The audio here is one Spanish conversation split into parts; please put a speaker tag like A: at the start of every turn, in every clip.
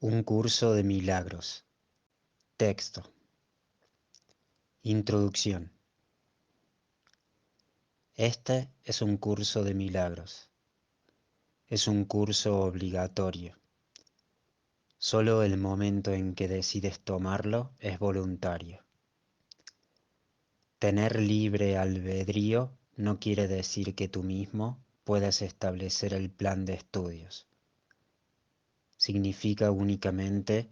A: Un curso de milagros. Texto. Introducción. Este es un curso de milagros. Es un curso obligatorio. Solo el momento en que decides tomarlo es voluntario. Tener libre albedrío no quiere decir que tú mismo puedas establecer el plan de estudios. Significa únicamente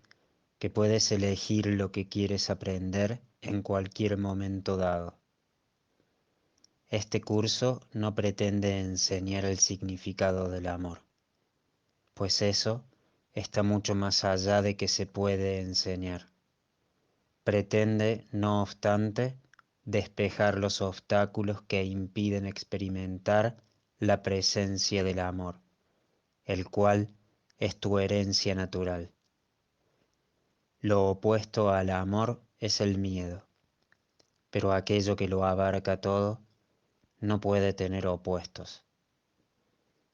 A: que puedes elegir lo que quieres aprender en cualquier momento dado. Este curso no pretende enseñar el significado del amor, pues eso está mucho más allá de que se puede enseñar. Pretende, no obstante, despejar los obstáculos que impiden experimentar la presencia del amor, el cual es tu herencia natural. Lo opuesto al amor es el miedo, pero aquello que lo abarca todo no puede tener opuestos.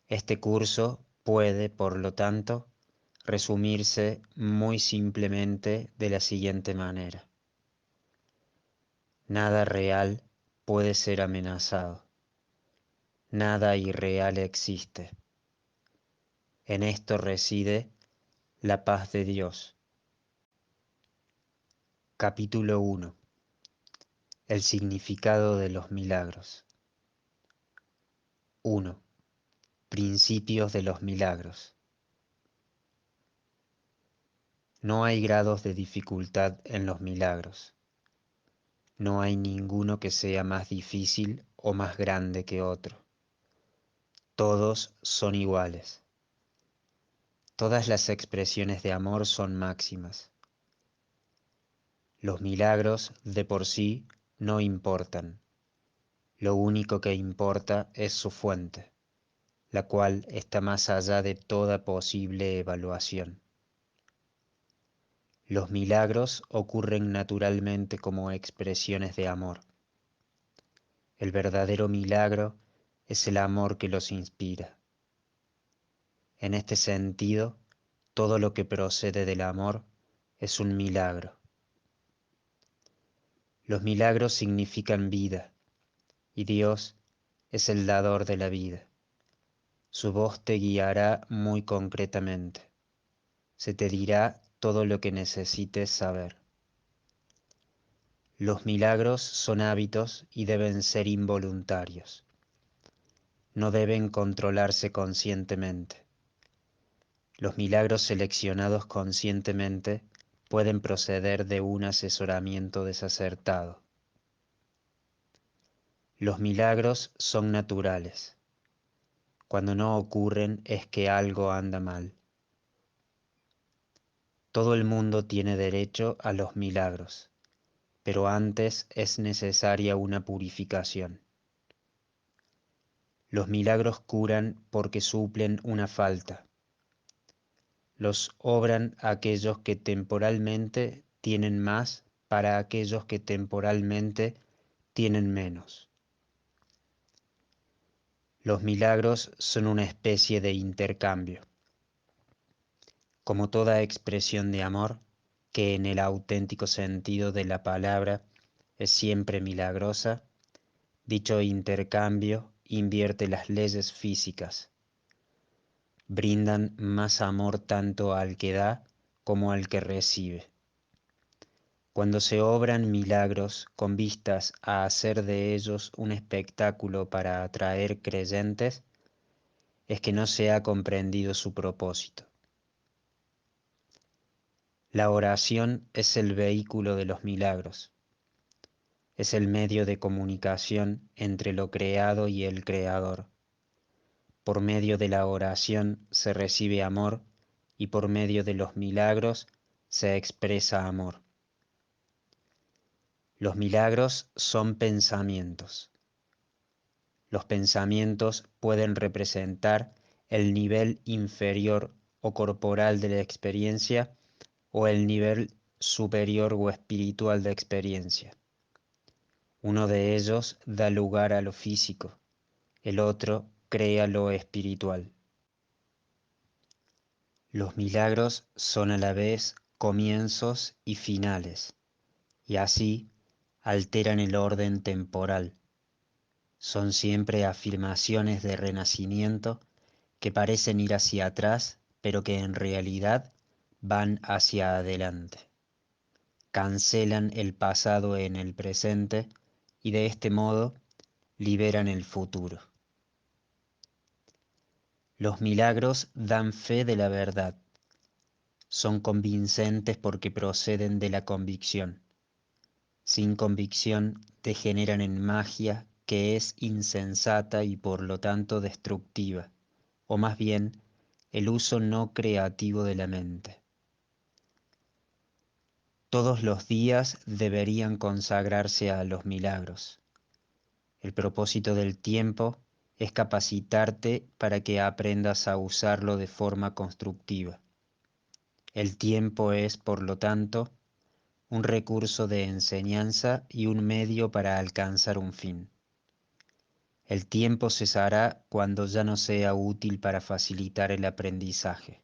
A: Este curso puede, por lo tanto, resumirse muy simplemente de la siguiente manera. Nada real puede ser amenazado. Nada irreal existe. En esto reside la paz de Dios. Capítulo 1. El significado de los milagros. 1. Principios de los milagros. No hay grados de dificultad en los milagros. No hay ninguno que sea más difícil o más grande que otro. Todos son iguales. Todas las expresiones de amor son máximas. Los milagros de por sí no importan. Lo único que importa es su fuente, la cual está más allá de toda posible evaluación. Los milagros ocurren naturalmente como expresiones de amor. El verdadero milagro es el amor que los inspira. En este sentido, todo lo que procede del amor es un milagro. Los milagros significan vida, y Dios es el dador de la vida. Su voz te guiará muy concretamente. Se te dirá todo lo que necesites saber. Los milagros son hábitos y deben ser involuntarios. No deben controlarse conscientemente. Los milagros seleccionados conscientemente pueden proceder de un asesoramiento desacertado. Los milagros son naturales. Cuando no ocurren es que algo anda mal. Todo el mundo tiene derecho a los milagros, pero antes es necesaria una purificación. Los milagros curan porque suplen una falta. Los obran aquellos que temporalmente tienen más para aquellos que temporalmente tienen menos. Los milagros son una especie de intercambio. Como toda expresión de amor, que en el auténtico sentido de la palabra es siempre milagrosa, dicho intercambio invierte las leyes físicas. Brindan más amor tanto al que da como al que recibe. Cuando se obran milagros con vistas a hacer de ellos un espectáculo para atraer creyentes, es que no se ha comprendido su propósito. La oración es el vehículo de los milagros. Es el medio de comunicación entre lo creado y el Creador. Por medio de la oración se recibe amor y por medio de los milagros se expresa amor. Los milagros son pensamientos. Los pensamientos pueden representar el nivel inferior o corporal de la experiencia o el nivel superior o espiritual de experiencia. Uno de ellos da lugar a lo físico, el otro crea lo espiritual. Los milagros son a la vez comienzos y finales, y así alteran el orden temporal. Son siempre afirmaciones de renacimiento que parecen ir hacia atrás, pero que en realidad van hacia adelante. Cancelan el pasado en el presente y de este modo liberan el futuro. Los milagros dan fe de la verdad. Son convincentes porque proceden de la convicción. Sin convicción degeneran en magia que es insensata y por lo tanto destructiva, o más bien el uso no creativo de la mente. Todos los días deberían consagrarse a los milagros. El propósito del tiempo es capacitarte para que aprendas a usarlo de forma constructiva. El tiempo es, por lo tanto, un recurso de enseñanza y un medio para alcanzar un fin. El tiempo cesará cuando ya no sea útil para facilitar el aprendizaje.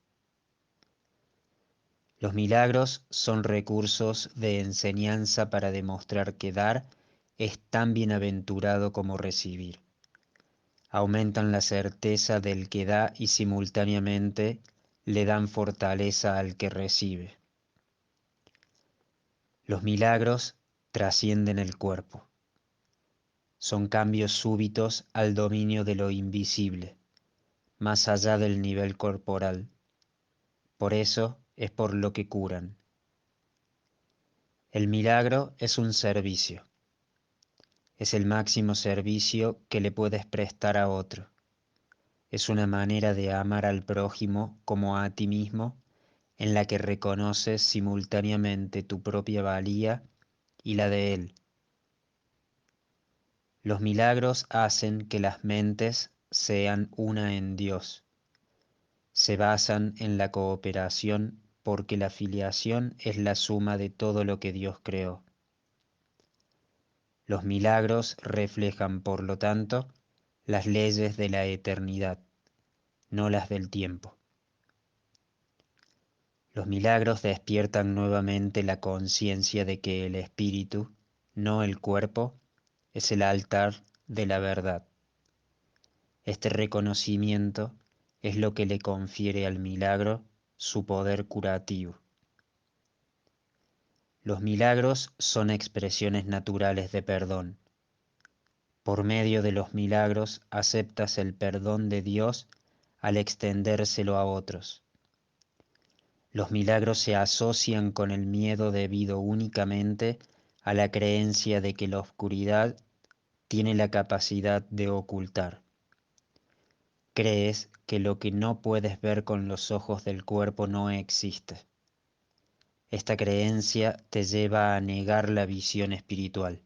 A: Los milagros son recursos de enseñanza para demostrar que dar es tan bienaventurado como recibir. Aumentan la certeza del que da y simultáneamente le dan fortaleza al que recibe. Los milagros trascienden el cuerpo. Son cambios súbitos al dominio de lo invisible, más allá del nivel corporal. Por eso es por lo que curan. El milagro es un servicio. Es el máximo servicio que le puedes prestar a otro. Es una manera de amar al prójimo como a ti mismo, en la que reconoces simultáneamente tu propia valía y la de él. Los milagros hacen que las mentes sean una en Dios. Se basan en la cooperación porque la filiación es la suma de todo lo que Dios creó. Los milagros reflejan, por lo tanto, las leyes de la eternidad, no las del tiempo. Los milagros despiertan nuevamente la conciencia de que el espíritu, no el cuerpo, es el altar de la verdad. Este reconocimiento es lo que le confiere al milagro su poder curativo. Los milagros son expresiones naturales de perdón. Por medio de los milagros aceptas el perdón de Dios al extendérselo a otros. Los milagros se asocian con el miedo debido únicamente a la creencia de que la oscuridad tiene la capacidad de ocultar. Crees que lo que no puedes ver con los ojos del cuerpo no existe. Esta creencia te lleva a negar la visión espiritual.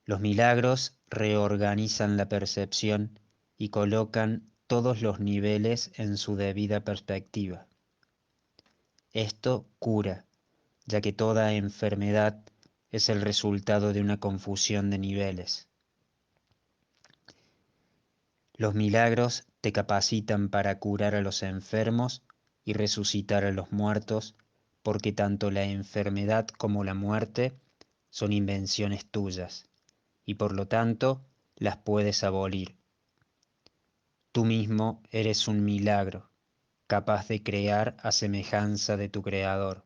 A: Los milagros reorganizan la percepción y colocan todos los niveles en su debida perspectiva. Esto cura, ya que toda enfermedad es el resultado de una confusión de niveles. Los milagros te capacitan para curar a los enfermos y resucitar a los muertos, porque tanto la enfermedad como la muerte son invenciones tuyas, y por lo tanto las puedes abolir. Tú mismo eres un milagro, capaz de crear a semejanza de tu Creador.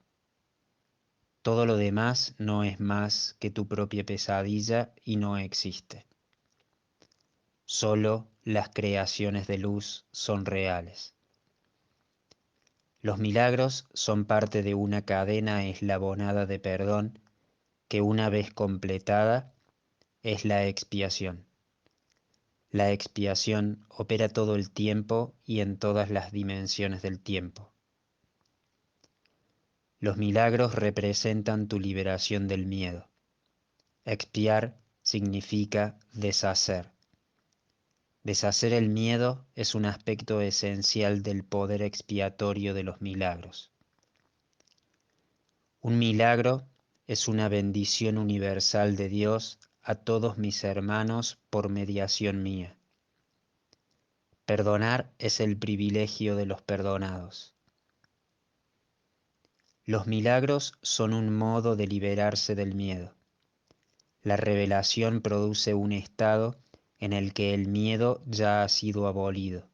A: Todo lo demás no es más que tu propia pesadilla y no existe. Solo las creaciones de luz son reales. Los milagros son parte de una cadena eslabonada de perdón que una vez completada es la expiación. La expiación opera todo el tiempo y en todas las dimensiones del tiempo. Los milagros representan tu liberación del miedo. Expiar significa deshacer. Deshacer el miedo es un aspecto esencial del poder expiatorio de los milagros. Un milagro es una bendición universal de Dios a todos mis hermanos por mediación mía. Perdonar es el privilegio de los perdonados. Los milagros son un modo de liberarse del miedo. La revelación produce un estado en el que el miedo ya ha sido abolido.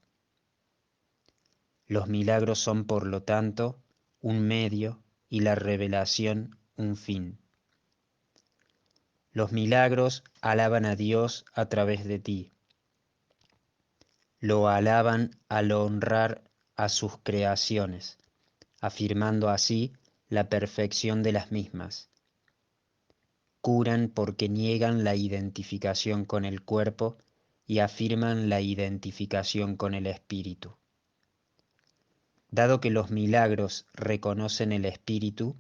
A: Los milagros son, por lo tanto, un medio y la revelación un fin. Los milagros alaban a Dios a través de ti. Lo alaban al honrar a sus creaciones, afirmando así la perfección de las mismas. Curan porque niegan la identificación con el cuerpo y afirman la identificación con el espíritu. Dado que los milagros reconocen el espíritu,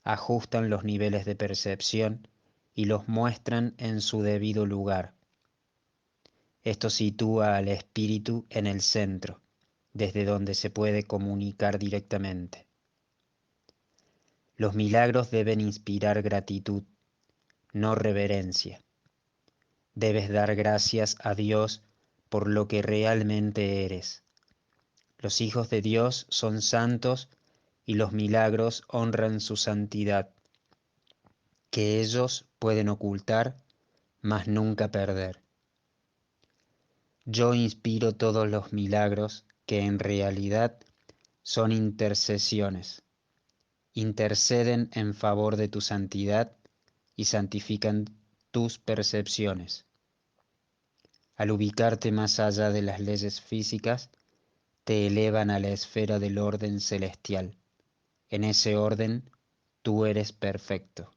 A: ajustan los niveles de percepción y los muestran en su debido lugar. Esto sitúa al espíritu en el centro, desde donde se puede comunicar directamente. Los milagros deben inspirar gratitud, no reverencia. Debes dar gracias a Dios por lo que realmente eres. Los hijos de Dios son santos y los milagros honran su santidad, que ellos pueden ocultar, mas nunca perder. Yo inspiro todos los milagros que en realidad son intercesiones. Interceden en favor de tu santidad y santifican tus percepciones. Al ubicarte más allá de las leyes físicas, te elevan a la esfera del orden celestial. En ese orden, tú eres perfecto.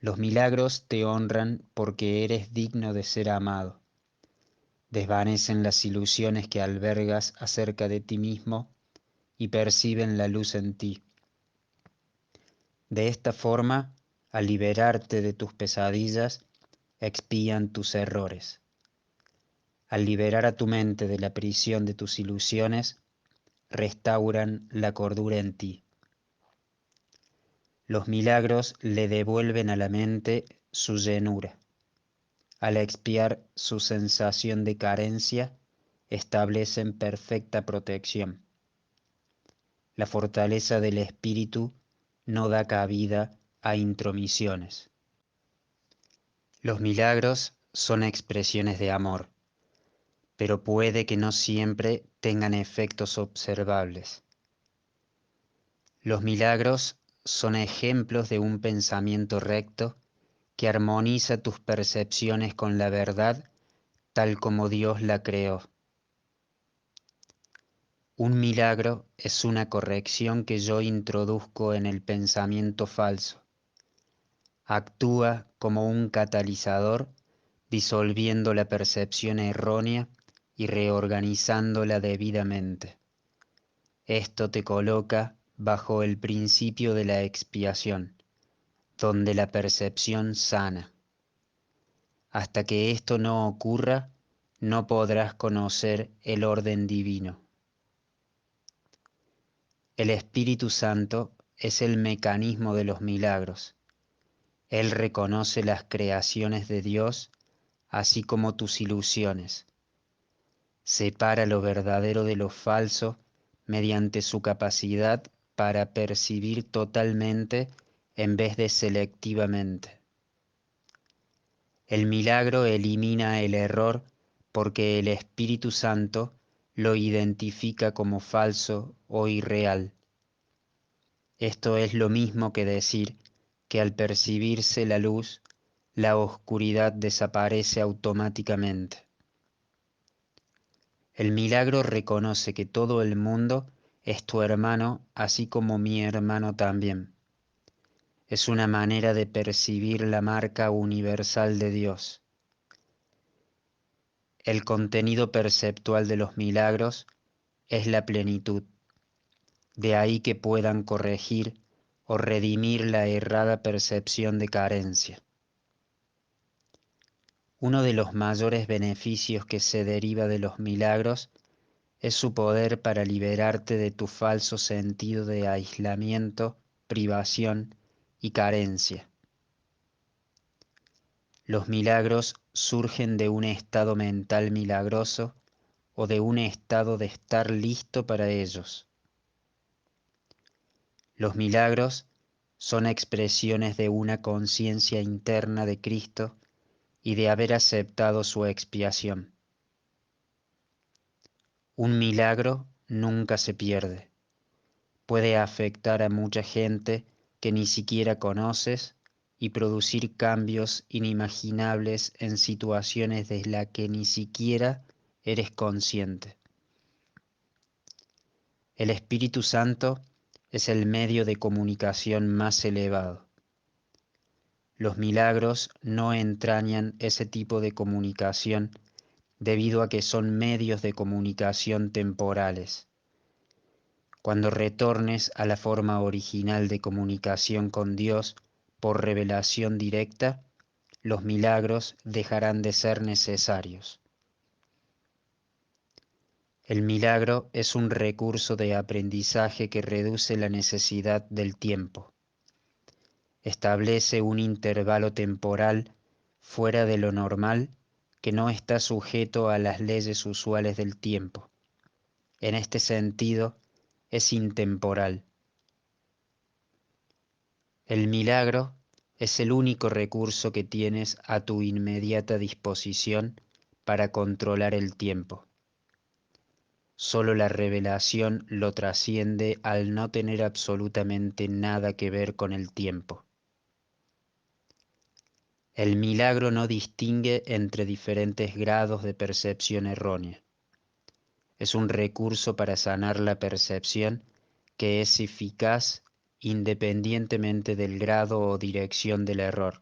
A: Los milagros te honran porque eres digno de ser amado. Desvanecen las ilusiones que albergas acerca de ti mismo y perciben la luz en ti. De esta forma, al liberarte de tus pesadillas, expían tus errores. Al liberar a tu mente de la prisión de tus ilusiones, restauran la cordura en ti. Los milagros le devuelven a la mente su llenura. Al expiar su sensación de carencia, establecen perfecta protección. La fortaleza del espíritu no da cabida a intromisiones. Los milagros son expresiones de amor, pero puede que no siempre tengan efectos observables. Los milagros son ejemplos de un pensamiento recto que armoniza tus percepciones con la verdad tal como Dios la creó. Un milagro es una corrección que yo introduzco en el pensamiento falso. Actúa como un catalizador, disolviendo la percepción errónea y reorganizándola debidamente. Esto te coloca bajo el principio de la expiación, donde la percepción sana. Hasta que esto no ocurra, no podrás conocer el orden divino. El Espíritu Santo es el mecanismo de los milagros. Él reconoce las creaciones de Dios, así como tus ilusiones. Separa lo verdadero de lo falso mediante su capacidad para percibir totalmente en vez de selectivamente. El milagro elimina el error porque el Espíritu Santo lo identifica como falso o irreal. Esto es lo mismo que decir que al percibirse la luz, la oscuridad desaparece automáticamente. El milagro reconoce que todo el mundo es tu hermano, así como mi hermano también. Es una manera de percibir la marca universal de Dios. El contenido perceptual de los milagros es la plenitud. De ahí que puedan corregir o redimir la errada percepción de carencia. Uno de los mayores beneficios que se deriva de los milagros es su poder para liberarte de tu falso sentido de aislamiento, privación y carencia. Los milagros surgen de un estado mental milagroso o de un estado de estar listo para ellos. Los milagros son expresiones de una conciencia interna de Cristo y de haber aceptado su expiación. Un milagro nunca se pierde. Puede afectar a mucha gente que ni siquiera conoces y producir cambios inimaginables en situaciones de las que ni siquiera eres consciente. El Espíritu Santo es el medio de comunicación más elevado. Los milagros no entrañan ese tipo de comunicación debido a que son medios de comunicación temporales. Cuando retornes a la forma original de comunicación con Dios por revelación directa, los milagros dejarán de ser necesarios. El milagro es un recurso de aprendizaje que reduce la necesidad del tiempo. Establece un intervalo temporal fuera de lo normal que no está sujeto a las leyes usuales del tiempo. En este sentido, es intemporal. El milagro es el único recurso que tienes a tu inmediata disposición para controlar el tiempo. Solo la revelación lo trasciende al no tener absolutamente nada que ver con el tiempo. El milagro no distingue entre diferentes grados de percepción errónea. Es un recurso para sanar la percepción que es eficaz independientemente del grado o dirección del error.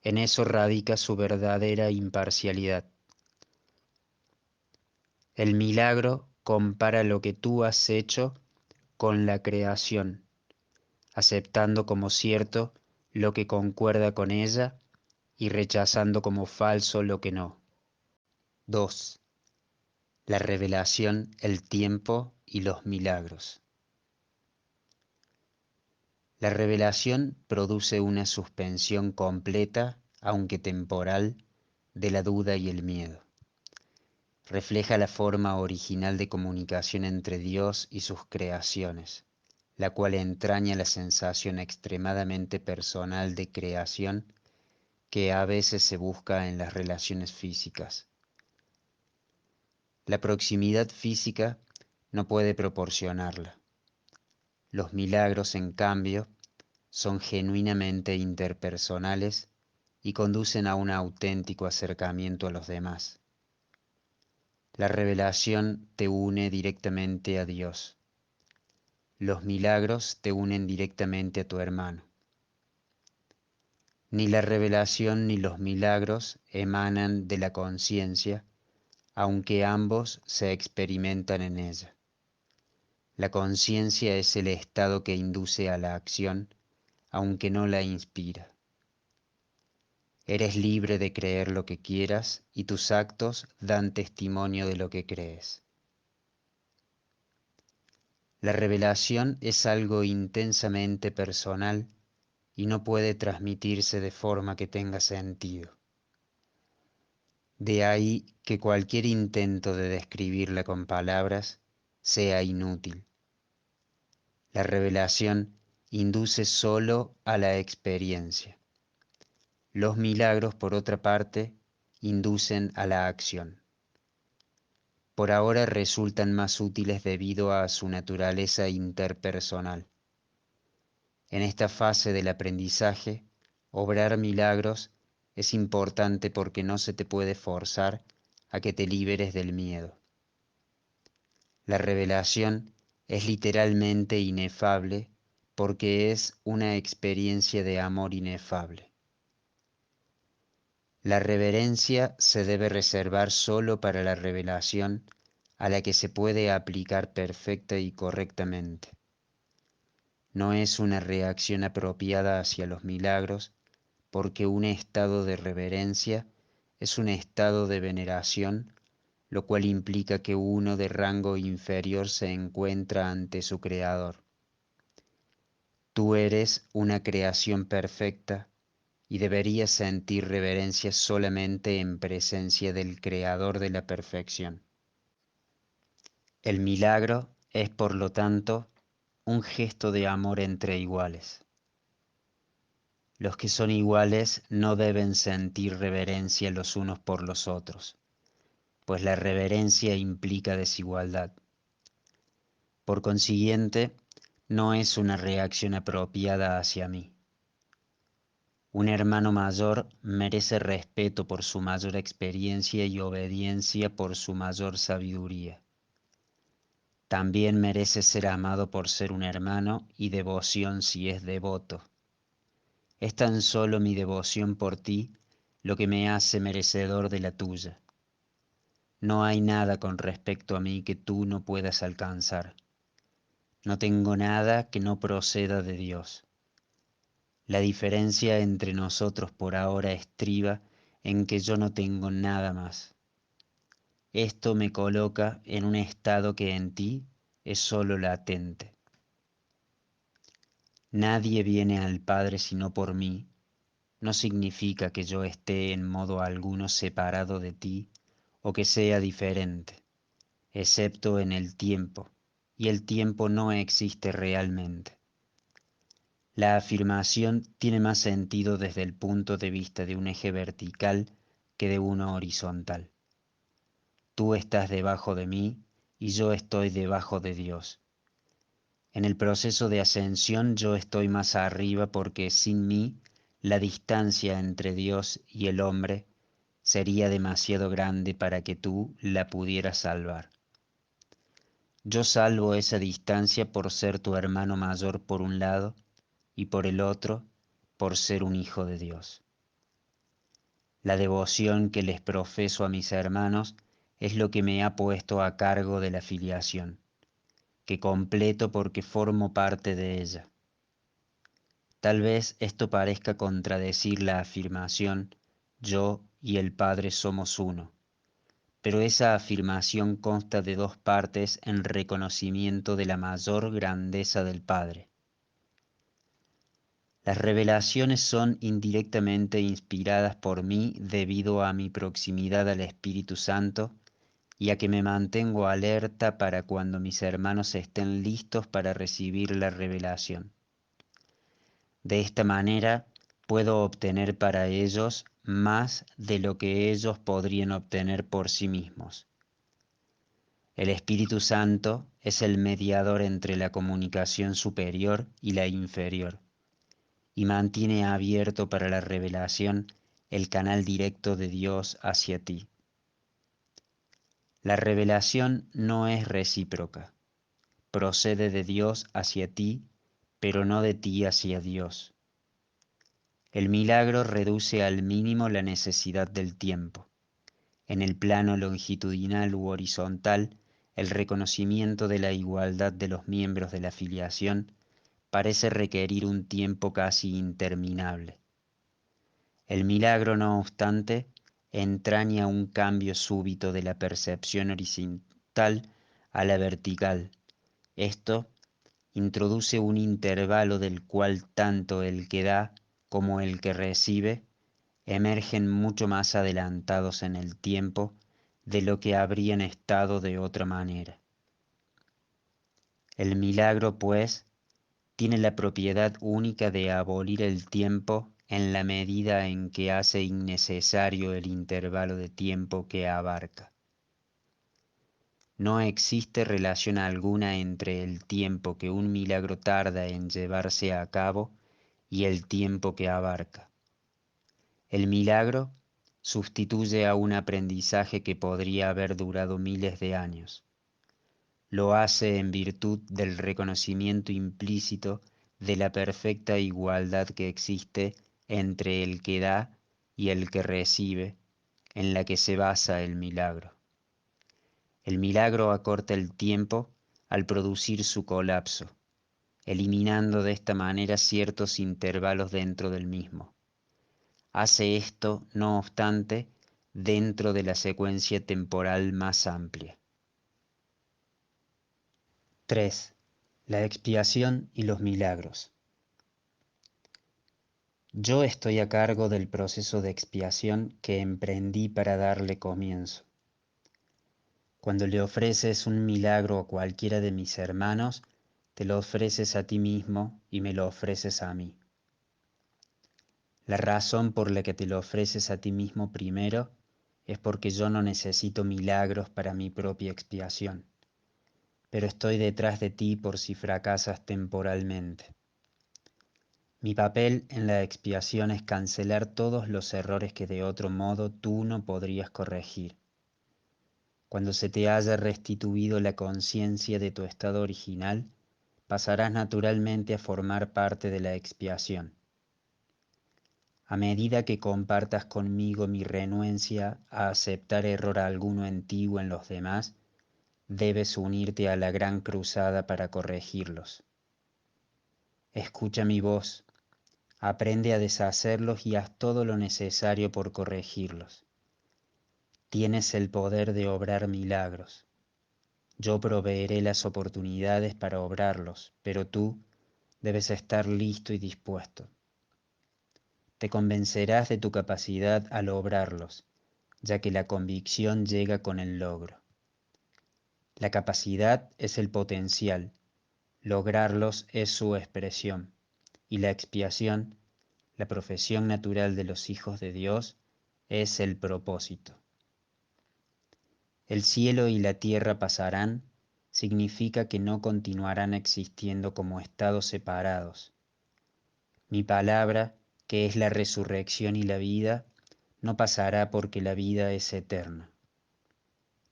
A: En eso radica su verdadera imparcialidad. El milagro compara lo que tú has hecho con la creación, aceptando como cierto lo que concuerda con ella y rechazando como falso lo que no. 2. La revelación, el tiempo y los milagros. La revelación produce una suspensión completa, aunque temporal, de la duda y el miedo. Refleja la forma original de comunicación entre Dios y sus creaciones, la cual entraña la sensación extremadamente personal de creación que a veces se busca en las relaciones físicas. La proximidad física no puede proporcionarla. Los milagros, en cambio, son genuinamente interpersonales y conducen a un auténtico acercamiento a los demás. La revelación te une directamente a Dios. Los milagros te unen directamente a tu hermano. Ni la revelación ni los milagros emanan de la conciencia, aunque ambos se experimentan en ella. La conciencia es el estado que induce a la acción, aunque no la inspira. Eres libre de creer lo que quieras y tus actos dan testimonio de lo que crees. La revelación es algo intensamente personal y no puede transmitirse de forma que tenga sentido. De ahí que cualquier intento de describirla con palabras sea inútil. La revelación induce solo a la experiencia. Los milagros, por otra parte, inducen a la acción. Por ahora resultan más útiles debido a su naturaleza interpersonal. En esta fase del aprendizaje, obrar milagros es importante porque no se te puede forzar a que te liberes del miedo. La revelación es literalmente inefable porque es una experiencia de amor inefable. La reverencia se debe reservar solo para la revelación a la que se puede aplicar perfecta y correctamente. No es una reacción apropiada hacia los milagros porque un estado de reverencia es un estado de veneración, lo cual implica que uno de rango inferior se encuentra ante su creador. Tú eres una creación perfecta y deberías sentir reverencia solamente en presencia del Creador de la perfección. El milagro es, por lo tanto, un gesto de amor entre iguales. Los que son iguales no deben sentir reverencia los unos por los otros, pues la reverencia implica desigualdad. Por consiguiente, no es una reacción apropiada hacia mí. Un hermano mayor merece respeto por su mayor experiencia y obediencia por su mayor sabiduría. También merece ser amado por ser un hermano y devoción si es devoto. Es tan solo mi devoción por ti lo que me hace merecedor de la tuya. No hay nada con respecto a mí que tú no puedas alcanzar. No tengo nada que no proceda de Dios. La diferencia entre nosotros por ahora estriba en que yo no tengo nada más. Esto me coloca en un estado que en ti es solo latente. Nadie viene al Padre sino por mí. No significa que yo esté en modo alguno separado de ti o que sea diferente, excepto en el tiempo, y el tiempo no existe realmente. La afirmación tiene más sentido desde el punto de vista de un eje vertical que de uno horizontal. Tú estás debajo de mí y yo estoy debajo de Dios. En el proceso de ascensión yo estoy más arriba porque sin mí la distancia entre Dios y el hombre sería demasiado grande para que tú la pudieras salvar. Yo salvo esa distancia por ser tu hermano mayor por un lado y por el otro por ser un hijo de Dios. La devoción que les profeso a mis hermanos es lo que me ha puesto a cargo de la filiación, que completo porque formo parte de ella. Tal vez esto parezca contradecir la afirmación yo y el Padre somos uno, pero esa afirmación consta de dos partes en reconocimiento de la mayor grandeza del Padre. Las revelaciones son indirectamente inspiradas por mí debido a mi proximidad al Espíritu Santo y a que me mantengo alerta para cuando mis hermanos estén listos para recibir la revelación. De esta manera puedo obtener para ellos más de lo que ellos podrían obtener por sí mismos. El Espíritu Santo es el mediador entre la comunicación superior y la inferior, y mantiene abierto para la revelación el canal directo de Dios hacia ti. La revelación no es recíproca, procede de Dios hacia ti, pero no de ti hacia Dios. El milagro reduce al mínimo la necesidad del tiempo. En el plano longitudinal u horizontal, el reconocimiento de la igualdad de los miembros de la filiación parece requerir un tiempo casi interminable. El milagro, no obstante, entraña un cambio súbito de la percepción horizontal a la vertical. Esto introduce un intervalo del cual tanto el que da como el que recibe emergen mucho más adelantados en el tiempo de lo que habrían estado de otra manera. El milagro, pues, tiene la propiedad única de abolir el tiempo en la medida en que hace innecesario el intervalo de tiempo que abarca. No existe relación alguna entre el tiempo que un milagro tarda en llevarse a cabo y el tiempo que abarca. El milagro sustituye a un aprendizaje que podría haber durado miles de años. Lo hace en virtud del reconocimiento implícito de la perfecta igualdad que existe entre el que da y el que recibe, en la que se basa el milagro. El milagro acorta el tiempo al producir su colapso, eliminando de esta manera ciertos intervalos dentro del mismo. Hace esto, no obstante, dentro de la secuencia temporal más amplia. 3. La expiación y los milagros. Yo estoy a cargo del proceso de expiación que emprendí para darle comienzo. Cuando le ofreces un milagro a cualquiera de mis hermanos, te lo ofreces a ti mismo y me lo ofreces a mí. La razón por la que te lo ofreces a ti mismo primero es porque yo no necesito milagros para mi propia expiación, pero estoy detrás de ti por si fracasas temporalmente. Mi papel en la expiación es cancelar todos los errores que de otro modo tú no podrías corregir. Cuando se te haya restituido la conciencia de tu estado original, pasarás naturalmente a formar parte de la expiación. A medida que compartas conmigo mi renuencia a aceptar error alguno en ti o en los demás, debes unirte a la gran cruzada para corregirlos. Escucha mi voz, aprende a deshacerlos y haz todo lo necesario por corregirlos. Tienes el poder de obrar milagros. Yo proveeré las oportunidades para obrarlos, pero tú debes estar listo y dispuesto. Te convencerás de tu capacidad al obrarlos, ya que la convicción llega con el logro. La capacidad es el potencial, lograrlos es su expresión, y la expiación, la profesión natural de los hijos de Dios, es el propósito. El cielo y la tierra pasarán, significa que no continuarán existiendo como estados separados. Mi palabra, que es la resurrección y la vida, no pasará porque la vida es eterna.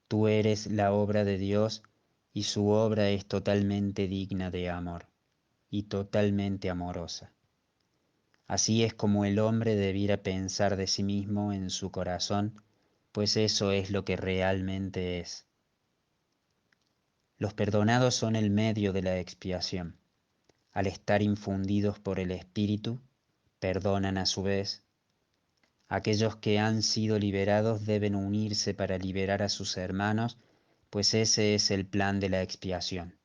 A: Tú eres la obra de Dios y su obra es totalmente digna de amor y totalmente amorosa. Así es como el hombre debiera pensar de sí mismo en su corazón, pues eso es lo que realmente es. Los perdonados son el medio de la expiación. Al estar infundidos por el Espíritu, perdonan a su vez. Aquellos que han sido liberados deben unirse para liberar a sus hermanos, pues ese es el plan de la expiación.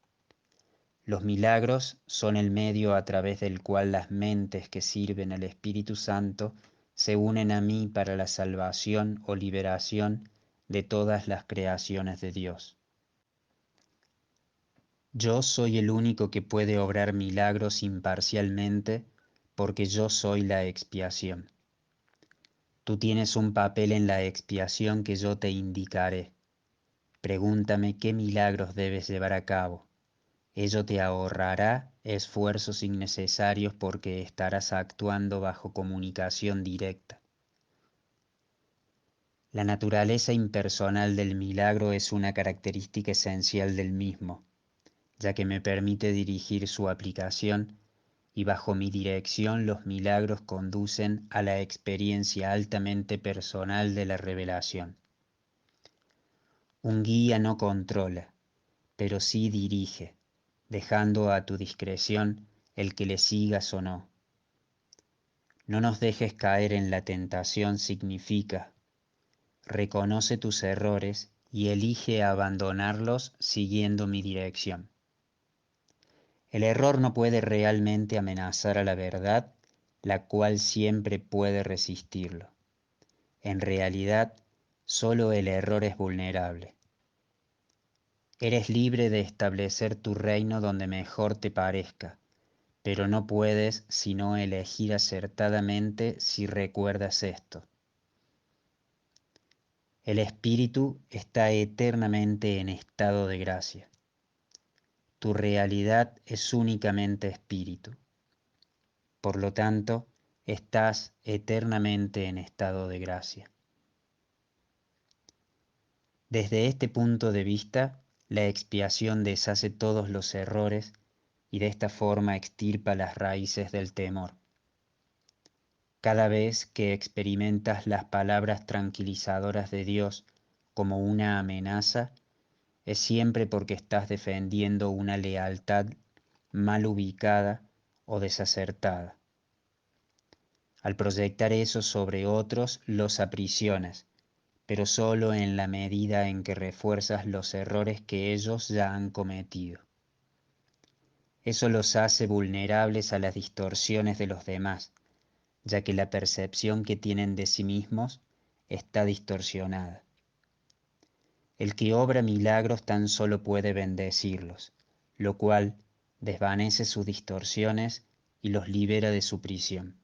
A: Los milagros son el medio a través del cual las mentes que sirven al Espíritu Santo se unen a mí para la salvación o liberación de todas las creaciones de Dios. Yo soy el único que puede obrar milagros imparcialmente porque yo soy la expiación. Tú tienes un papel en la expiación que yo te indicaré. Pregúntame qué milagros debes llevar a cabo. Ello te ahorrará esfuerzos innecesarios porque estarás actuando bajo comunicación directa. La naturaleza impersonal del milagro es una característica esencial del mismo, ya que me permite dirigir su aplicación y bajo mi dirección los milagros conducen a la experiencia altamente personal de la revelación. Un guía no controla, pero sí dirige, dejando a tu discreción el que le sigas o no. No nos dejes caer en la tentación significa, reconoce tus errores y elige abandonarlos siguiendo mi dirección. El error no puede realmente amenazar a la verdad, la cual siempre puede resistirlo. En realidad, solo el error es vulnerable. Eres libre de establecer tu reino donde mejor te parezca, pero no puedes sino elegir acertadamente si recuerdas esto. El espíritu está eternamente en estado de gracia. Tu realidad es únicamente espíritu. Por lo tanto, estás eternamente en estado de gracia. Desde este punto de vista, la expiación deshace todos los errores y de esta forma extirpa las raíces del temor. Cada vez que experimentas las palabras tranquilizadoras de Dios como una amenaza, es siempre porque estás defendiendo una lealtad mal ubicada o desacertada. Al proyectar eso sobre otros, los aprisionas, pero solo en la medida en que refuerzas los errores que ellos ya han cometido. Eso los hace vulnerables a las distorsiones de los demás, ya que la percepción que tienen de sí mismos está distorsionada. El que obra milagros tan solo puede bendecirlos, lo cual desvanece sus distorsiones y los libera de su prisión.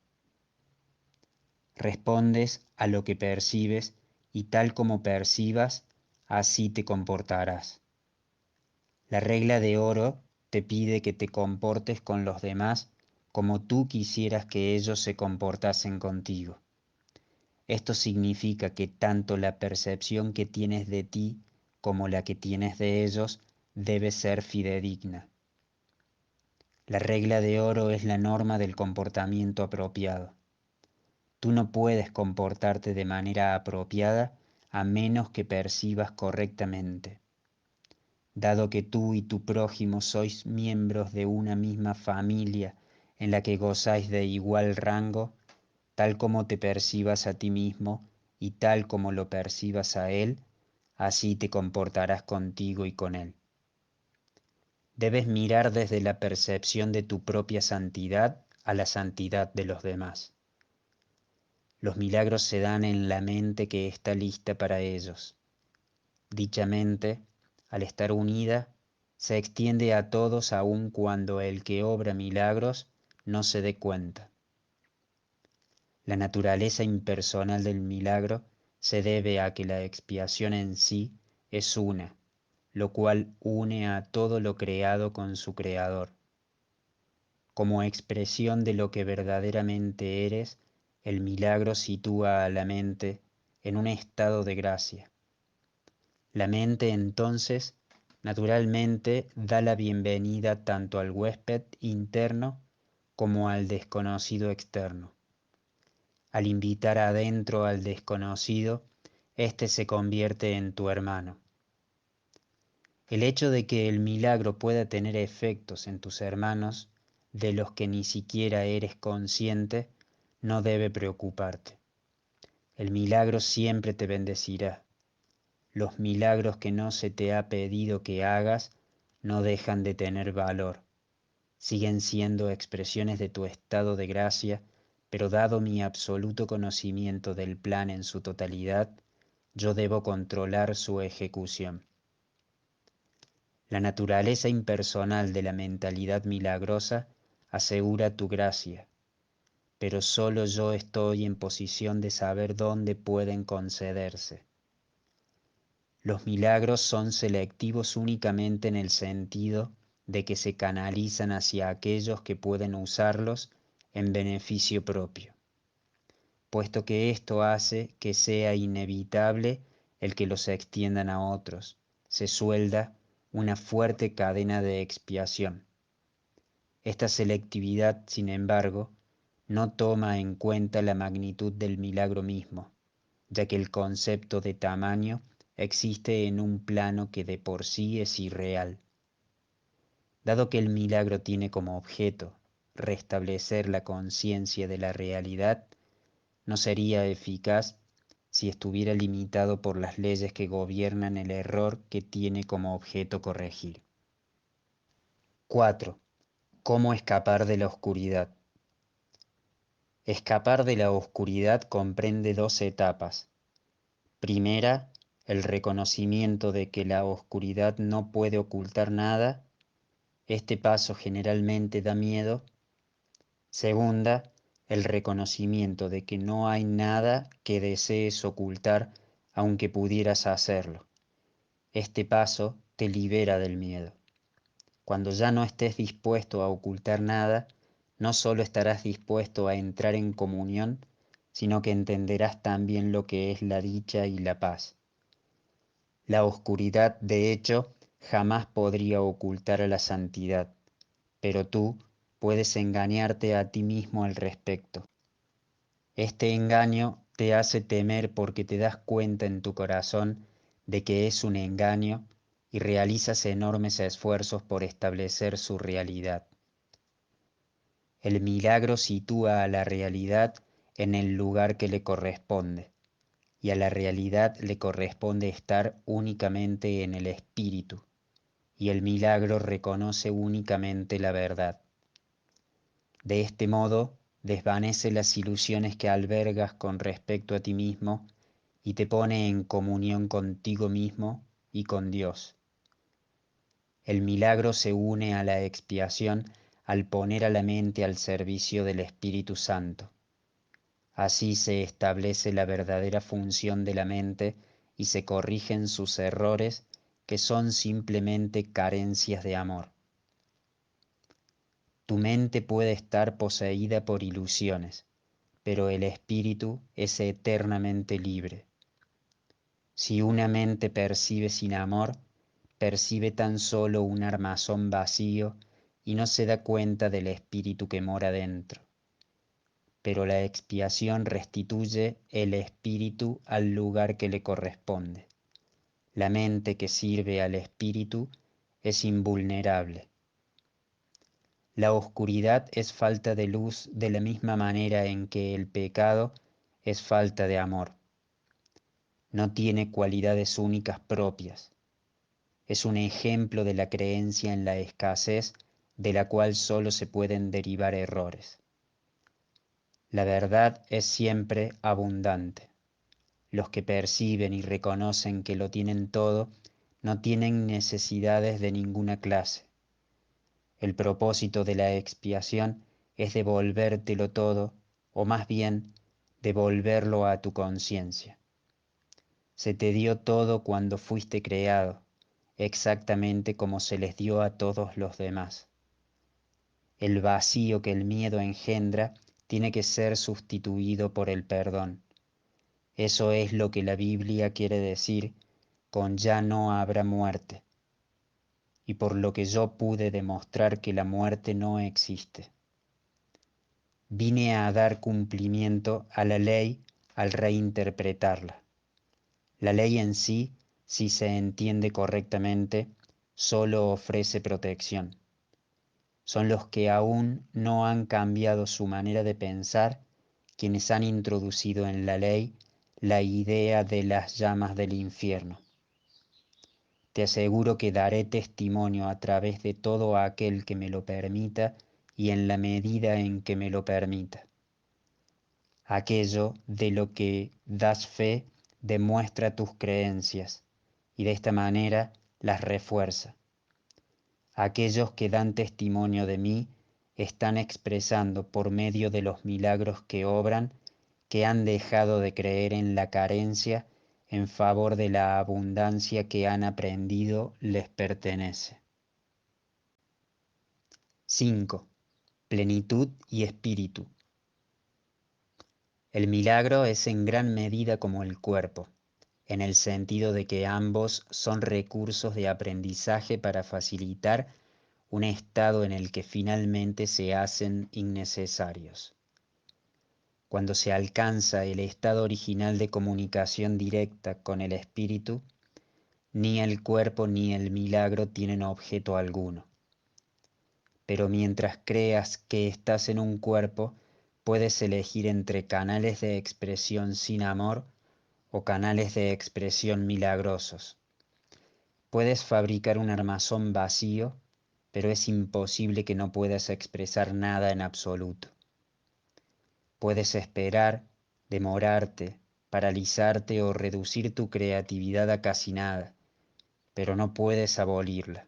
A: Respondes a lo que percibes y tal como percibas, así te comportarás. La regla de oro te pide que te comportes con los demás como tú quisieras que ellos se comportasen contigo. Esto significa que tanto la percepción que tienes de ti como la que tienes de ellos debe ser fidedigna. La regla de oro es la norma del comportamiento apropiado. Tú no puedes comportarte de manera apropiada a menos que percibas correctamente. Dado que tú y tu prójimo sois miembros de una misma familia en la que gozáis de igual rango, tal como te percibas a ti mismo y tal como lo percibas a él, así te comportarás contigo y con él. Debes mirar desde la percepción de tu propia santidad a la santidad de los demás. Los milagros se dan en la mente que está lista para ellos. Dicha mente, al estar unida, se extiende a todos aun cuando el que obra milagros no se dé cuenta. La naturaleza impersonal del milagro se debe a que la expiación en sí es una, lo cual une a todo lo creado con su creador. Como expresión de lo que verdaderamente eres, el milagro sitúa a la mente en un estado de gracia. La mente entonces, naturalmente, da la bienvenida tanto al huésped interno como al desconocido externo. Al invitar adentro al desconocido, éste se convierte en tu hermano. El hecho de que el milagro pueda tener efectos en tus hermanos, de los que ni siquiera eres consciente, no debe preocuparte. El milagro siempre te bendecirá. Los milagros que no se te ha pedido que hagas no dejan de tener valor. Siguen siendo expresiones de tu estado de gracia, pero dado mi absoluto conocimiento del plan en su totalidad, yo debo controlar su ejecución. La naturaleza impersonal de la mentalidad milagrosa asegura tu gracia, pero solo yo estoy en posición de saber dónde pueden concederse. Los milagros son selectivos únicamente en el sentido de que se canalizan hacia aquellos que pueden usarlos en beneficio propio, puesto que esto hace que sea inevitable el que los extiendan a otros. Se suelda una fuerte cadena de expiación. Esta selectividad, sin embargo, no toma en cuenta la magnitud del milagro mismo, ya que el concepto de tamaño existe en un plano que de por sí es irreal. Dado que el milagro tiene como objeto restablecer la conciencia de la realidad, no sería eficaz si estuviera limitado por las leyes que gobiernan el error que tiene como objeto corregir. 4. ¿Cómo escapar de la oscuridad? Escapar de la oscuridad comprende dos etapas. Primera, el reconocimiento de que la oscuridad no puede ocultar nada. Este paso generalmente da miedo. Segunda, el reconocimiento de que no hay nada que desees ocultar aunque pudieras hacerlo. Este paso te libera del miedo. Cuando ya no estés dispuesto a ocultar nada, no solo estarás dispuesto a entrar en comunión, sino que entenderás también lo que es la dicha y la paz. La oscuridad, de hecho, jamás podría ocultar a la santidad, pero tú puedes engañarte a ti mismo al respecto. Este engaño te hace temer porque te das cuenta en tu corazón de que es un engaño y realizas enormes esfuerzos por establecer su realidad. El milagro sitúa a la realidad en el lugar que le corresponde, y a la realidad le corresponde estar únicamente en el espíritu, y el milagro reconoce únicamente la verdad. De este modo, desvanece las ilusiones que albergas con respecto a ti mismo y te pone en comunión contigo mismo y con Dios. El milagro se une a la expiación al poner a la mente al servicio del Espíritu Santo. Así se establece la verdadera función de la mente y se corrigen sus errores, que son simplemente carencias de amor. Tu mente puede estar poseída por ilusiones, pero el espíritu es eternamente libre. Si una mente percibe sin amor, percibe tan solo un armazón vacío y no se da cuenta del espíritu que mora dentro. Pero la expiación restituye el espíritu al lugar que le corresponde. La mente que sirve al espíritu es invulnerable. La oscuridad es falta de luz de la misma manera en que el pecado es falta de amor. No tiene cualidades únicas propias. Es un ejemplo de la creencia en la escasez de la cual solo se pueden derivar errores. La verdad es siempre abundante. Los que perciben y reconocen que lo tienen todo no tienen necesidades de ninguna clase. El propósito de la expiación es devolvértelo todo, o más bien, devolverlo a tu conciencia. Se te dio todo cuando fuiste creado, exactamente como se les dio a todos los demás. El vacío que el miedo engendra tiene que ser sustituido por el perdón. Eso es lo que la Biblia quiere decir con ya no habrá muerte, y por lo que yo pude demostrar que la muerte no existe. Vine a dar cumplimiento a la ley al reinterpretarla. La ley en sí, si se entiende correctamente, solo ofrece protección. Son los que aún no han cambiado su manera de pensar quienes han introducido en la ley la idea de las llamas del infierno. Te aseguro que daré testimonio a través de todo aquel que me lo permita y en la medida en que me lo permita. Aquello de lo que das fe demuestra tus creencias y de esta manera las refuerza. Aquellos que dan testimonio de mí están expresando por medio de los milagros que obran que han dejado de creer en la carencia en favor de la abundancia que han aprendido les pertenece. 5. Plenitud y espíritu. El milagro es en gran medida como el cuerpo, en el sentido de que ambos son recursos de aprendizaje para facilitar un estado en el que finalmente se hacen innecesarios. Cuando se alcanza el estado original de comunicación directa con el espíritu, ni el cuerpo ni el milagro tienen objeto alguno. Pero mientras creas que estás en un cuerpo, puedes elegir entre canales de expresión sin amor o canales de expresión milagrosos. Puedes fabricar un armazón vacío, pero es imposible que no puedas expresar nada en absoluto. Puedes esperar, demorarte, paralizarte o reducir tu creatividad a casi nada, pero no puedes abolirla.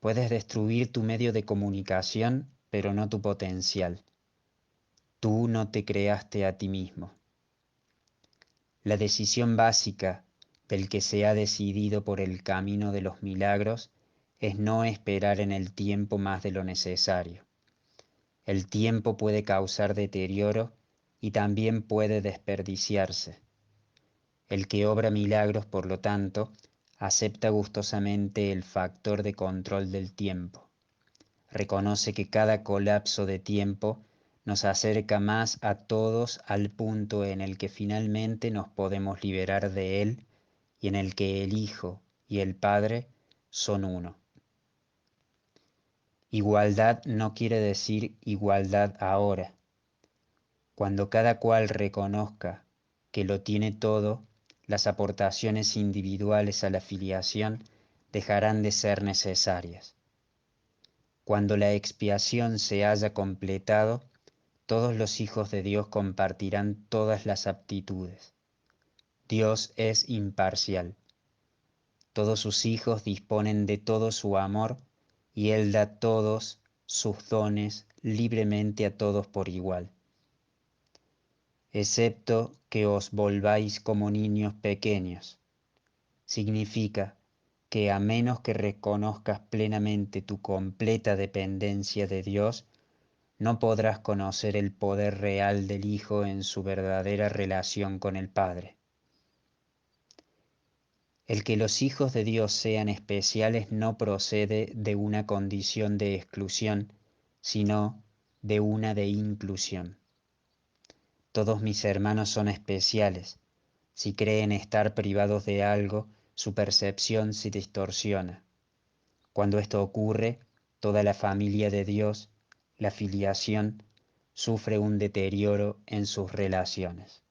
A: Puedes destruir tu medio de comunicación, pero no tu potencial. Tú no te creaste a ti mismo. La decisión básica del que se ha decidido por el camino de los milagros es no esperar en el tiempo más de lo necesario. El tiempo puede causar deterioro y también puede desperdiciarse. El que obra milagros, por lo tanto, acepta gustosamente el factor de control del tiempo. Reconoce que cada colapso de tiempo nos acerca más a todos al punto en el que finalmente nos podemos liberar de él y en el que el Hijo y el Padre son uno. Igualdad no quiere decir igualdad ahora. Cuando cada cual reconozca que lo tiene todo, las aportaciones individuales a la filiación dejarán de ser necesarias. Cuando la expiación se haya completado, Todos los hijos de Dios compartirán todas las aptitudes. Dios es imparcial. Todos sus hijos disponen de todo su amor y Él da todos sus dones libremente a todos por igual. Excepto que os volváis como niños pequeños. Significa que a menos que reconozcas plenamente tu completa dependencia de Dios, no podrás conocer el poder real del Hijo en su verdadera relación con el Padre. El que los hijos de Dios sean especiales no procede de una condición de exclusión, sino de una de inclusión. Todos mis hermanos son especiales. Si creen estar privados de algo, su percepción se distorsiona. Cuando esto ocurre, toda la familia de Dios, la filiación, sufre un deterioro en sus relaciones.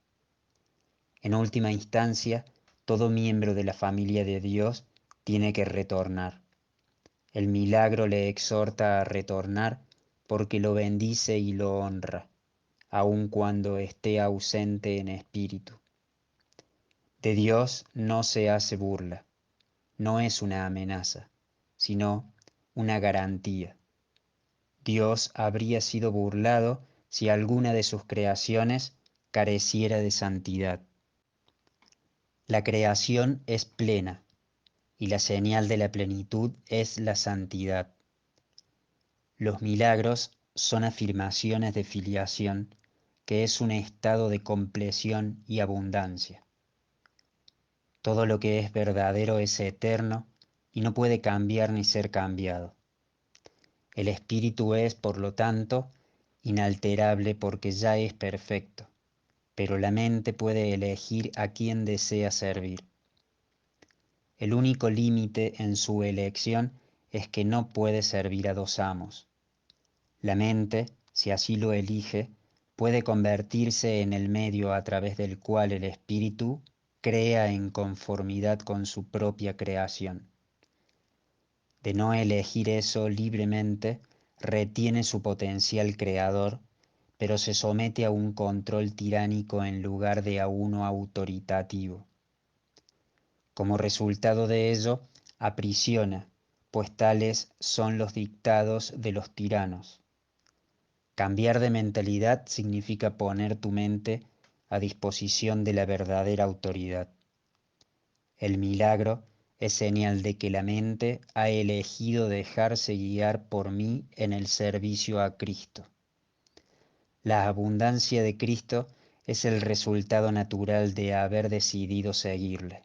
A: En última instancia, todo miembro de la familia de Dios tiene que retornar. El milagro le exhorta a retornar porque lo bendice y lo honra, aun cuando esté ausente en espíritu. De Dios no se hace burla, no es una amenaza, sino una garantía. Dios habría sido burlado si alguna de sus creaciones careciera de santidad. La creación es plena y la señal de la plenitud es la santidad. Los milagros son afirmaciones de filiación, que es un estado de compleción y abundancia. Todo lo que es verdadero es eterno y no puede cambiar ni ser cambiado. El espíritu es, por lo tanto, inalterable porque ya es perfecto, pero la mente puede elegir a quién desea servir. El único límite en su elección es que no puede servir a dos amos. La mente, si así lo elige, puede convertirse en el medio a través del cual el espíritu crea en conformidad con su propia creación. De no elegir eso libremente, retiene su potencial creador, pero se somete a un control tiránico en lugar de a uno autoritativo. Como resultado de ello, aprisiona, pues tales son los dictados de los tiranos. Cambiar de mentalidad significa poner tu mente a disposición de la verdadera autoridad. El milagro es señal de que la mente ha elegido dejarse guiar por mí en el servicio a Cristo. La abundancia de Cristo es el resultado natural de haber decidido seguirle.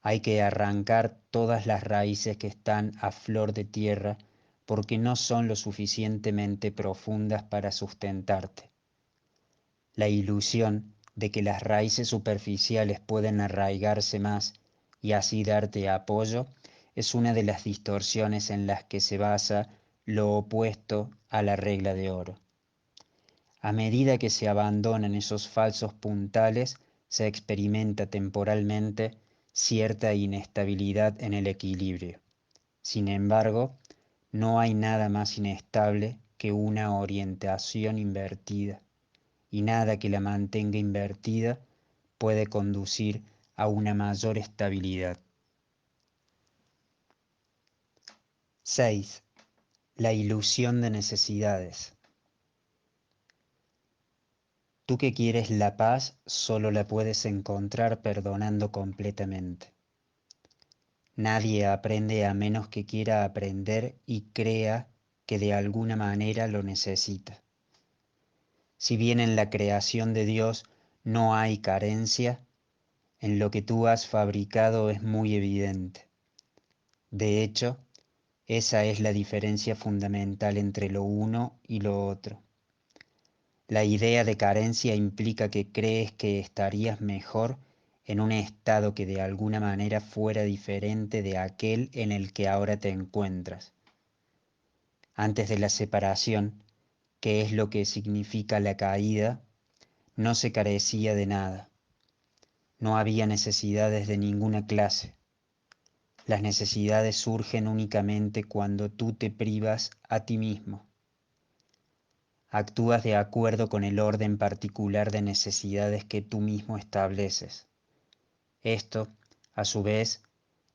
A: Hay que arrancar todas las raíces que están a flor de tierra porque no son lo suficientemente profundas para sustentarte. La ilusión de que las raíces superficiales pueden arraigarse más y así darte apoyo es una de las distorsiones en las que se basa lo opuesto a la regla de oro. A medida que se abandonan esos falsos puntales, se experimenta temporalmente cierta inestabilidad en el equilibrio. Sin embargo, no hay nada más inestable que una orientación invertida, y nada que la mantenga invertida puede conducir a una mayor estabilidad. 6. La ilusión de necesidades. Tú que quieres la paz, solo la puedes encontrar perdonando completamente. Nadie aprende a menos que quiera aprender y crea que de alguna manera lo necesita. Si bien en la creación de Dios no hay carencia, en lo que tú has fabricado es muy evidente. De hecho, esa es la diferencia fundamental entre lo uno y lo otro. La idea de carencia implica que crees que estarías mejor en un estado que de alguna manera fuera diferente de aquel en el que ahora te encuentras. Antes de la separación, que es lo que significa la caída, no se carecía de nada. No había necesidades de ninguna clase. Las necesidades surgen únicamente cuando tú te privas a ti mismo. actúas de acuerdo con el orden particular de necesidades que tú mismo estableces. Esto, a su vez,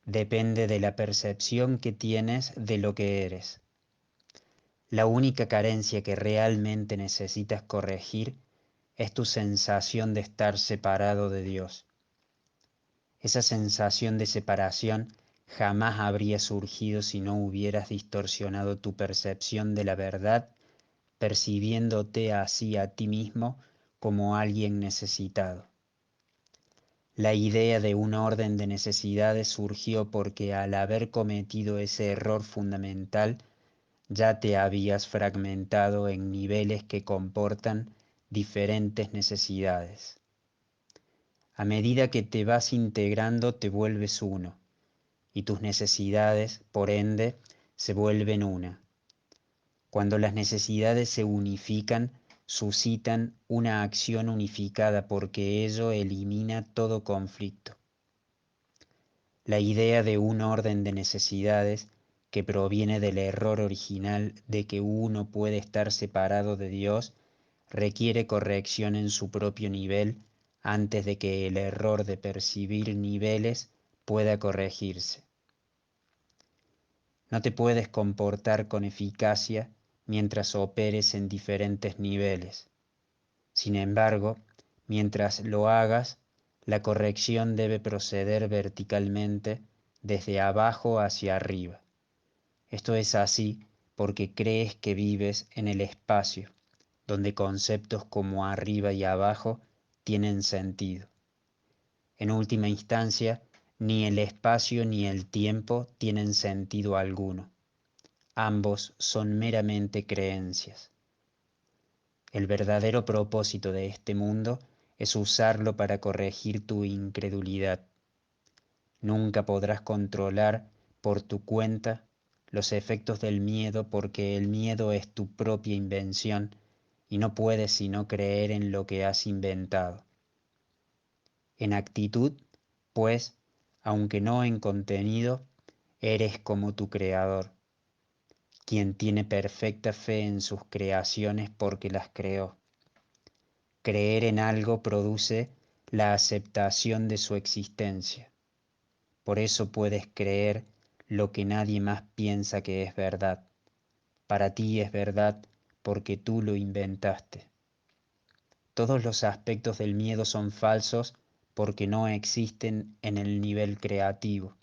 A: depende de la percepción que tienes de lo que eres. La única carencia que realmente necesitas corregir es tu sensación de estar separado de Dios. Esa sensación de separación jamás habría surgido si no hubieras distorsionado tu percepción de la verdad, percibiéndote así a ti mismo como alguien necesitado. La idea de un orden de necesidades surgió porque al haber cometido ese error fundamental, ya te habías fragmentado en niveles que comportan diferentes necesidades. A medida que te vas integrando, te vuelves uno, y tus necesidades, por ende, se vuelven una. Cuando las necesidades se unifican, suscitan una acción unificada porque ello elimina todo conflicto. La idea de un orden de necesidades que proviene del error original de que uno puede estar separado de Dios requiere corrección en su propio nivel antes de que el error de percibir niveles pueda corregirse. No te puedes comportar con eficacia mientras operes en diferentes niveles. Sin embargo, mientras lo hagas, la corrección debe proceder verticalmente desde abajo hacia arriba. Esto es así porque crees que vives en el espacio, donde conceptos como arriba y abajo tienen sentido. En última instancia, ni el espacio ni el tiempo tienen sentido alguno. Ambos son meramente creencias. El verdadero propósito de este mundo es usarlo para corregir tu incredulidad. Nunca podrás controlar por tu cuenta los efectos del miedo porque el miedo es tu propia invención y no puedes sino creer en lo que has inventado. En actitud, pues, aunque no en contenido, eres como tu creador, quien tiene perfecta fe en sus creaciones porque las creó. Creer en algo produce la aceptación de su existencia. Por eso puedes creer lo que nadie más piensa que es verdad. Para ti es verdad porque tú lo inventaste. Todos los aspectos del miedo son falsos porque no existen en el nivel creativo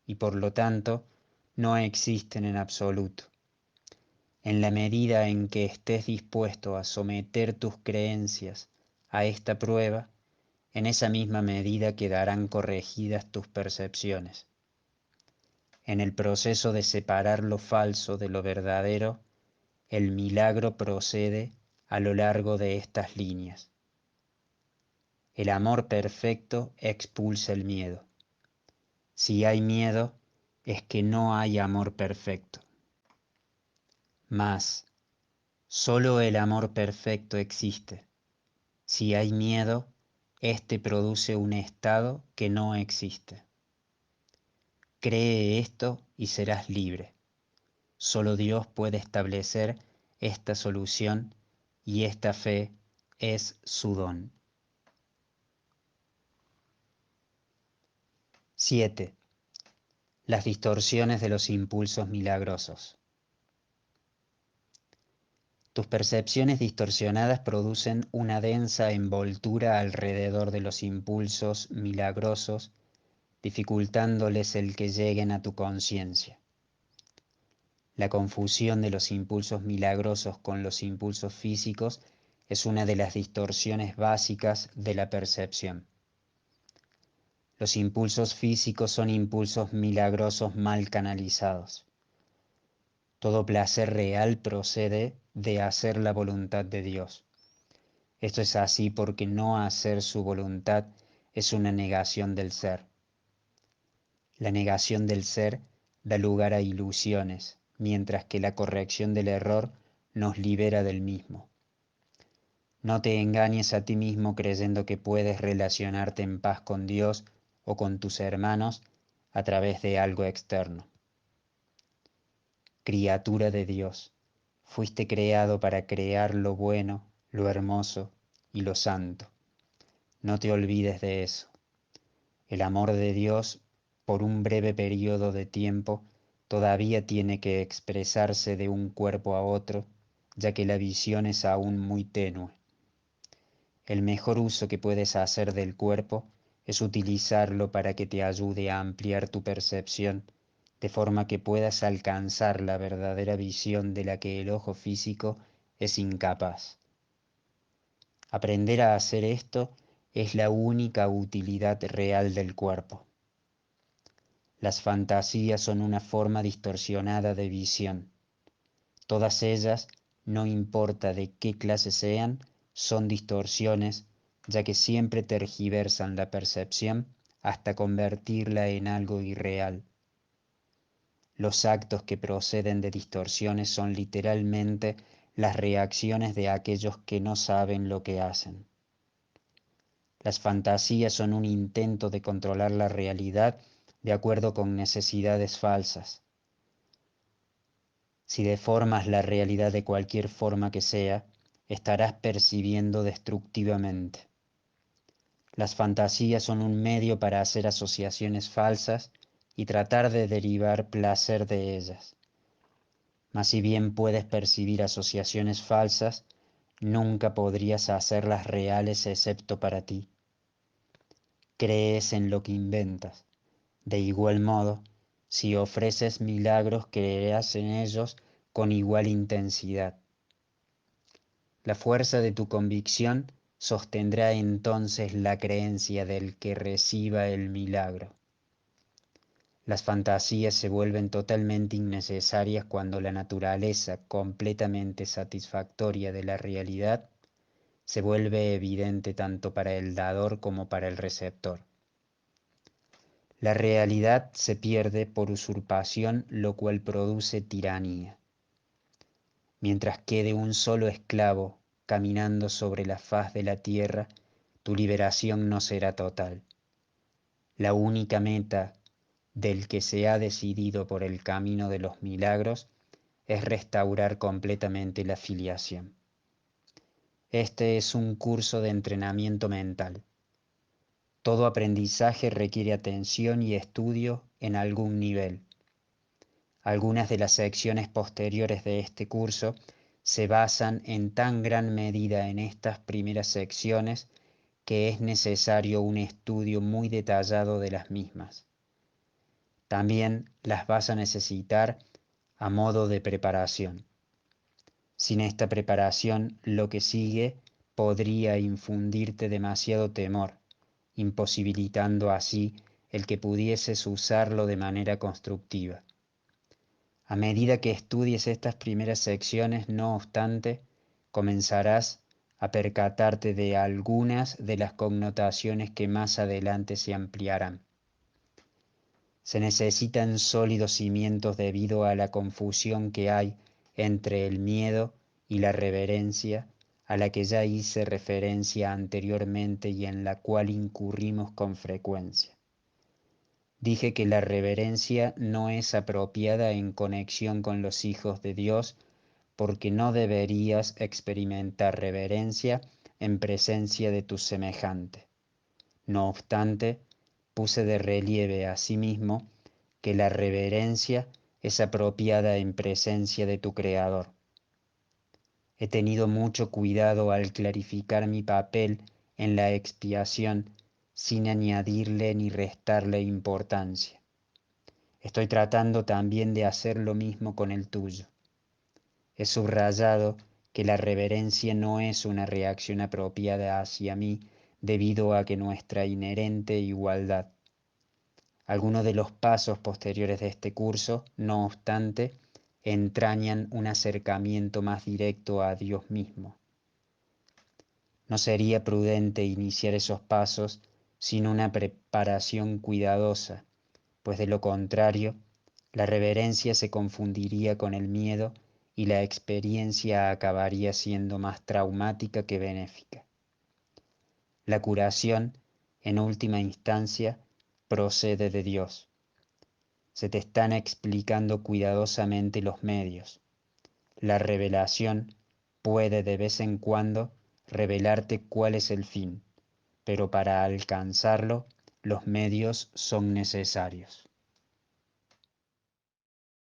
A: y por lo tanto no existen en absoluto. En la medida en que estés dispuesto a someter tus creencias a esta prueba, en esa misma medida quedarán corregidas tus percepciones. En el proceso de separar lo falso de lo verdadero, el milagro procede a lo largo de estas líneas. El amor perfecto expulsa el miedo. Si hay miedo, es que no hay amor perfecto. Mas, solo el amor perfecto existe. Si hay miedo, éste produce un estado que no existe. Cree esto y serás libre. Solo Dios puede establecer esta solución y esta fe es su don. 7. Las distorsiones de los impulsos milagrosos. Tus percepciones distorsionadas producen una densa envoltura alrededor de los impulsos milagrosos, dificultándoles el que lleguen a tu conciencia. La confusión de los impulsos milagrosos con los impulsos físicos es una de las distorsiones básicas de la percepción. Los impulsos físicos son impulsos milagrosos mal canalizados. Todo placer real procede de hacer la voluntad de Dios. Esto es así porque no hacer su voluntad es una negación del ser. La negación del ser da lugar a ilusiones, mientras que la corrección del error nos libera del mismo. No te engañes a ti mismo creyendo que puedes relacionarte en paz con Dios o con tus hermanos a través de algo externo. Criatura de Dios, Fuiste creado para crear lo bueno, lo hermoso y lo santo. No te olvides de eso. El amor de Dios, por un breve periodo de tiempo, todavía tiene que expresarse de un cuerpo a otro, ya que la visión es aún muy tenue. El mejor uso que puedes hacer del cuerpo es utilizarlo para que te ayude a ampliar tu percepción, de forma que puedas alcanzar la verdadera visión de la que el ojo físico es incapaz. Aprender a hacer esto es la única utilidad real del cuerpo. Las fantasías son una forma distorsionada de visión. Todas ellas, no importa de qué clase sean, son distorsiones, ya que siempre tergiversan la percepción hasta convertirla en algo irreal. Los actos que proceden de distorsiones son literalmente las reacciones de aquellos que no saben lo que hacen. Las fantasías son un intento de controlar la realidad de acuerdo con necesidades falsas. Si deformas la realidad de cualquier forma que sea, estarás percibiendo destructivamente. Las fantasías son un medio para hacer asociaciones falsas y tratar de derivar placer de ellas. Mas si bien puedes percibir asociaciones falsas, nunca podrías hacerlas reales excepto para ti. Crees en lo que inventas. De igual modo, si ofreces milagros, creerás en ellos con igual intensidad. La fuerza de tu convicción sostendrá entonces la creencia del que reciba el milagro. Las fantasías se vuelven totalmente innecesarias cuando la naturaleza completamente satisfactoria de la realidad se vuelve evidente tanto para el dador como para el receptor. La realidad se pierde por usurpación, lo cual produce tiranía. Mientras quede un solo esclavo caminando sobre la faz de la tierra, tu liberación no será total. La única meta del que se ha decidido por el camino de los milagros es restaurar completamente la filiación. Este es un curso de entrenamiento mental. Todo aprendizaje requiere atención y estudio en algún nivel. Algunas de las secciones posteriores de este curso se basan en tan gran medida en estas primeras secciones que es necesario un estudio muy detallado de las mismas. También las vas a necesitar a modo de preparación. Sin esta preparación, lo que sigue podría infundirte demasiado temor, imposibilitando así el que pudieses usarlo de manera constructiva. A medida que estudies estas primeras secciones, no obstante, comenzarás a percatarte de algunas de las connotaciones que más adelante se ampliarán. Se necesitan sólidos cimientos debido a la confusión que hay entre el miedo y la reverencia, a la que ya hice referencia anteriormente y en la cual incurrimos con frecuencia. Dije que la reverencia no es apropiada en conexión con los hijos de Dios, porque no deberías experimentar reverencia en presencia de tu semejante. No obstante, puse de relieve asimismo que la reverencia es apropiada en presencia de tu Creador. He tenido mucho cuidado al clarificar mi papel en la expiación sin añadirle ni restarle importancia. Estoy tratando también de hacer lo mismo con el tuyo. He subrayado que la reverencia no es una reacción apropiada hacia mí debido a que nuestra inherente igualdad. Algunos de los pasos posteriores de este curso, no obstante, entrañan un acercamiento más directo a Dios mismo. No sería prudente iniciar esos pasos sin una preparación cuidadosa, pues de lo contrario, la reverencia se confundiría con el miedo y la experiencia acabaría siendo más traumática que benéfica. La curación, en última instancia, procede de Dios. Se te están explicando cuidadosamente los medios. La revelación puede de vez en cuando revelarte cuál es el fin, pero para alcanzarlo los medios son necesarios.